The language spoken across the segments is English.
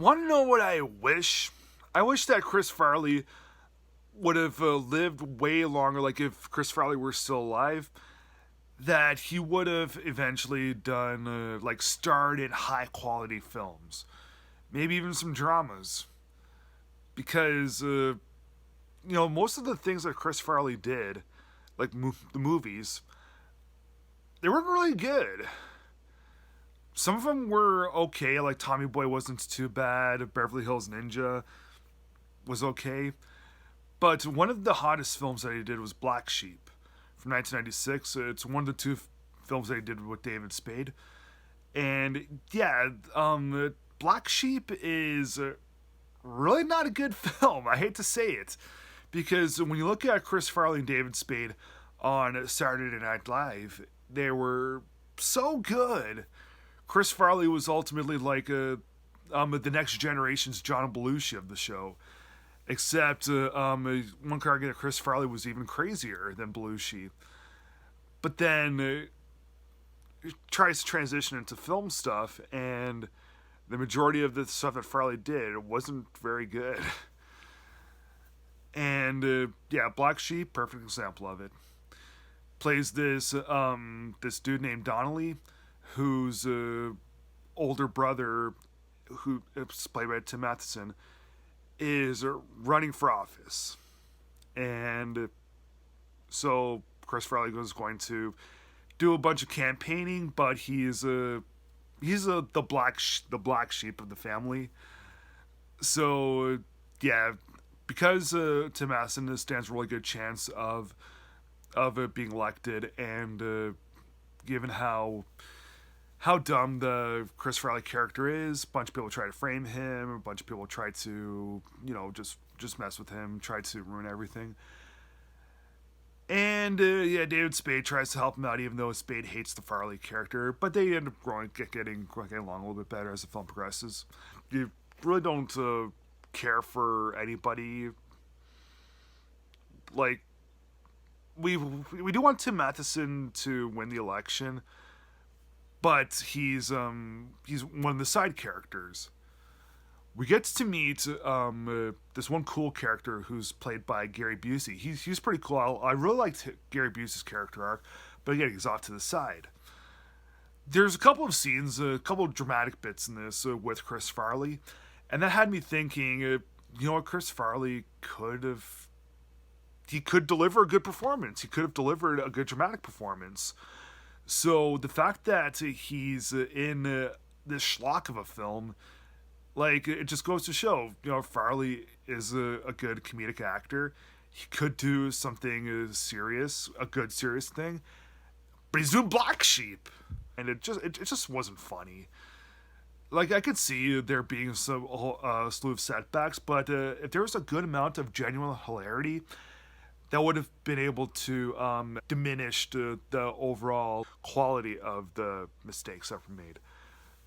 Want to know what I wish? I wish that Chris Farley would have lived way longer. Like if Chris Farley were still alive, that he would have eventually done starred in high quality films, maybe even some dramas. Because most of the things that Chris Farley did, like the movies, they weren't really good. Some of them were okay, like Tommy Boy wasn't too bad, Beverly Hills Ninja was okay. But one of the hottest films that he did was Black Sheep from 1996. It's one of the two films that he did with David Spade. And yeah, Black Sheep is really not a good film. I hate to say it. Because when you look at Chris Farley and David Spade on Saturday Night Live, they were so good. Chris Farley was ultimately like the next generation's John Belushi of the show. Except one could argue that Chris Farley was even crazier than Belushi. But then he tries to transition into film stuff, and the majority of the stuff that Farley did wasn't very good. And Black Sheep, perfect example of it. Plays this dude named Donnelly, whose older brother, who is played by Tim Matheson, is running for office. And so Chris Farley was going to do a bunch of campaigning, but he's the black sheep of the family. So because Tim Matheson stands a really good chance of it being elected, and given how dumb the Chris Farley character is, a bunch of people try to frame him, a bunch of people try to just mess with him, try to ruin everything. And David Spade tries to help him out, even though Spade hates the Farley character, but they end up getting along a little bit better as the film progresses. You really don't care for anybody. Like, we do want Tim Matheson to win the election, but he's one of the side characters. We get to meet this one cool character who's played by Gary Busey. He's pretty cool. I really liked Gary Busey's character arc, but again, he's off to the side. There's a couple of scenes, a couple of dramatic bits in this with Chris Farley, and that had me thinking, Chris Farley could deliver a good performance. He could have delivered a good dramatic performance. So the fact that he's in this schlock of a film, it just goes to show, Farley is a good comedic actor. He could do something serious, a good serious thing, but he's doing Black Sheep, and it just wasn't funny. I could see there being some slew of setbacks, but if there was a good amount of genuine hilarity, that would have been able to diminish the overall quality of the mistakes that were made.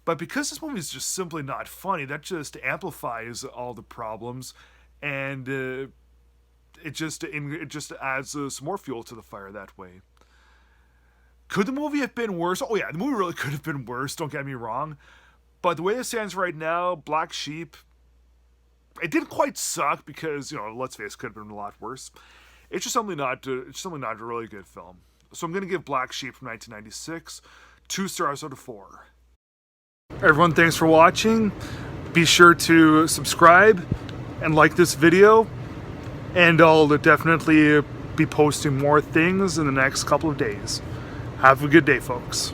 But because this movie is just simply not funny, that just amplifies all the problems, and it just adds some more fuel to the fire that way. Could the movie have been worse? Oh yeah, the movie really could have been worse, don't get me wrong. But the way it stands right now, Black Sheep, it didn't quite suck because, let's face it, could have been a lot worse. It's just simply not a really good film. So I'm going to give Black Sheep from 1996 2 stars out of 4. Everyone, thanks for watching. Be sure to subscribe and like this video, and I'll definitely be posting more things in the next couple of days. Have a good day, folks.